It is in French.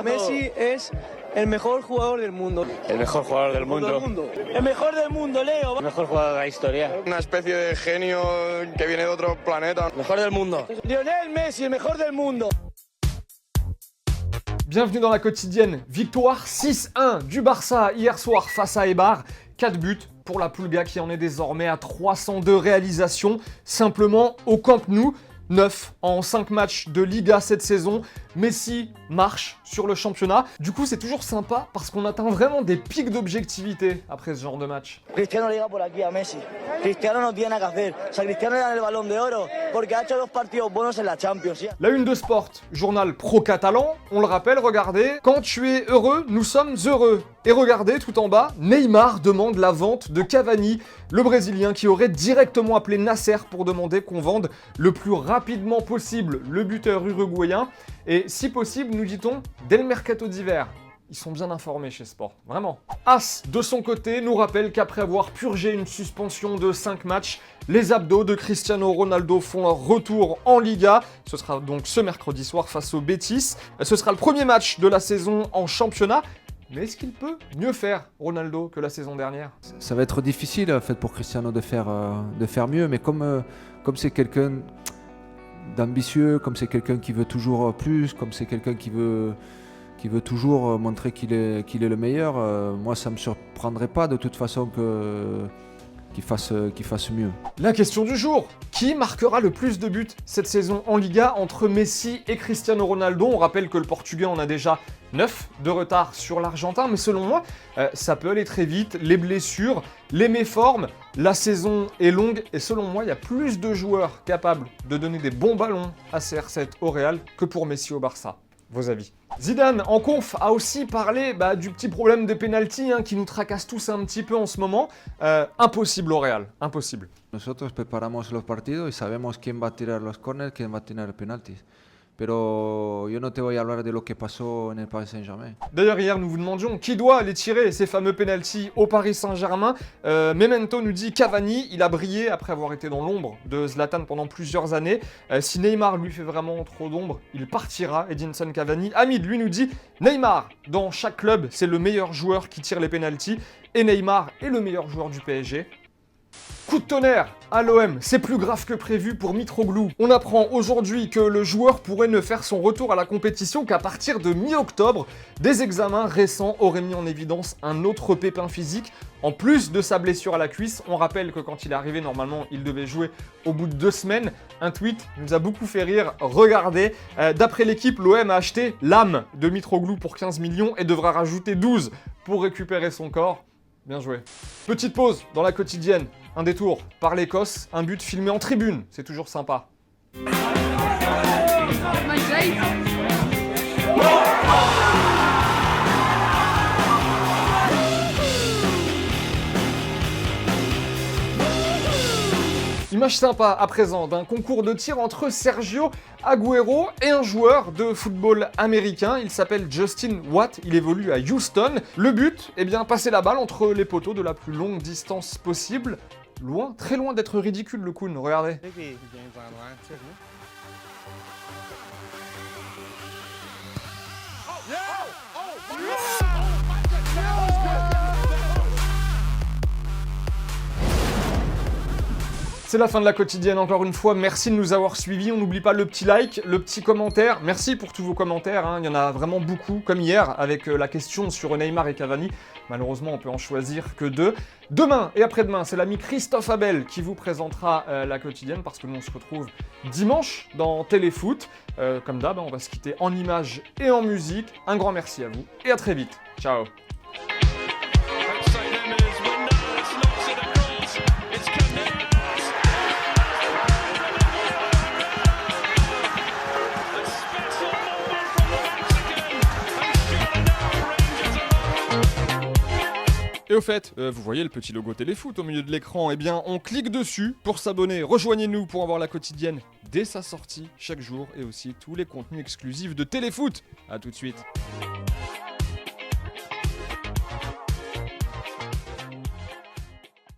Messi es el mejor jugador del mundo. El mejor jugador del mundo. El mejor del mundo, Leo. El mejor jugador de la historia. Una especie de genio que viene de otro planeta. El mejor del mundo. Lionel Messi, el mejor del mundo. Bienvenue dans la quotidienne. Victoire 6-1 du Barça hier soir face à Eibar. 4 buts pour la Pulga qui en est désormais à 302 réalisations simplement au Camp Nou. 9 en 5 matchs de Liga cette saison. Messi marche sur le championnat. Du coup, c'est toujours sympa parce qu'on atteint vraiment des pics d'objectivité après ce genre de match. Cristiano llega por aquí a Messi. Cristiano no tiene nada que hacer. O sea, Cristiano gana el Balón de Oro porque ha hecho 2 partidos buenos en la Champions. La une de Sport, journal pro-catalan, on le rappelle, regardez. Quand tu es heureux, nous sommes heureux. Et regardez, tout en bas, Neymar demande la vente de Cavani, le Brésilien qui aurait directement appelé Nasser pour demander qu'on vende le plus rapidement possible le buteur uruguayen. Et si possible, nous dit-on, dès le mercato d'hiver. Ils sont bien informés chez Sport, vraiment. As, de son côté, nous rappelle qu'après avoir purgé une suspension de 5 matchs, les abdos de Cristiano Ronaldo font leur retour en Liga. Ce sera donc ce mercredi soir face au Betis. Ce sera le premier match de la saison en championnat. Mais est-ce qu'il peut mieux faire, Ronaldo, que la saison dernière? Ça va être difficile en fait, pour Cristiano de faire mieux, mais comme c'est quelqu'un d'ambitieux, comme c'est quelqu'un qui veut toujours plus, comme c'est quelqu'un qui veut toujours montrer qu'il est le meilleur, moi ça ne me surprendrait pas de toute façon qu'il fasse mieux. La question du jour, qui marquera le plus de buts cette saison en Liga entre Messi et Cristiano Ronaldo? On rappelle que le Portugais en a déjà 9 de retard sur l'Argentin, mais selon moi, ça peut aller très vite. Les blessures, les méformes, la saison est longue et selon moi, il y a plus de joueurs capables de donner des bons ballons à CR7 au Real que pour Messi au Barça. Vos avis? Zidane, en conf, a aussi parlé du petit problème des pénaltys qui nous tracasse tous un petit peu en ce moment. Impossible au Real, impossible. Nosotros preparamos los partidos y sabemos quién va a tirar los corners, quién va a tirar los penaltis. Pero yo no te voy a hablar de lo que pasó en el Paris Saint-Germain. D'ailleurs, hier, nous vous demandions qui doit les tirer, ces fameux pénaltys au Paris Saint-Germain. Memento nous dit Cavani, il a brillé après avoir été dans l'ombre de Zlatan pendant plusieurs années. Si Neymar lui fait vraiment trop d'ombre, il partira, Edinson Cavani. Hamid, lui, nous dit Neymar, dans chaque club, c'est le meilleur joueur qui tire les pénaltys. Et Neymar est le meilleur joueur du PSG. Coup de tonnerre à l'OM, c'est plus grave que prévu pour Mitroglou. On apprend aujourd'hui que le joueur pourrait ne faire son retour à la compétition qu'à partir de mi-octobre. Des examens récents auraient mis en évidence un autre pépin physique. En plus de sa blessure à la cuisse, on rappelle que quand il est arrivé, normalement, il devait jouer au bout de 2 semaines. Un tweet nous a beaucoup fait rire. Regardez, d'après l'équipe, l'OM a acheté l'âme de Mitroglou pour 15 millions et devra rajouter 12 pour récupérer son corps. Bien joué. Petite pause dans la quotidienne. Un détour par l'Écosse, un but filmé en tribune. C'est toujours sympa. Image sympa à présent d'un concours de tir entre Sergio Agüero et un joueur de football américain. Il s'appelle Justin Watt, il évolue à Houston. Le but, passer la balle entre les poteaux de la plus longue distance possible. Loin, très loin d'être ridicule le Kun, regardez. C'est la fin de la quotidienne, encore une fois, merci de nous avoir suivis, on n'oublie pas le petit like, le petit commentaire, merci pour tous vos commentaires, il y en a vraiment beaucoup, comme hier, avec la question sur Neymar et Cavani, malheureusement on peut en choisir que 2. Demain et après-demain, c'est l'ami Christophe Abel qui vous présentera la quotidienne, parce que nous on se retrouve dimanche dans Téléfoot, comme d'hab, on va se quitter en images et en musique, un grand merci à vous, et à très vite, ciao. Et au fait, vous voyez le petit logo Téléfoot au milieu de l'écran, on clique dessus pour s'abonner. Rejoignez-nous pour avoir la quotidienne dès sa sortie chaque jour et aussi tous les contenus exclusifs de Téléfoot. A tout de suite.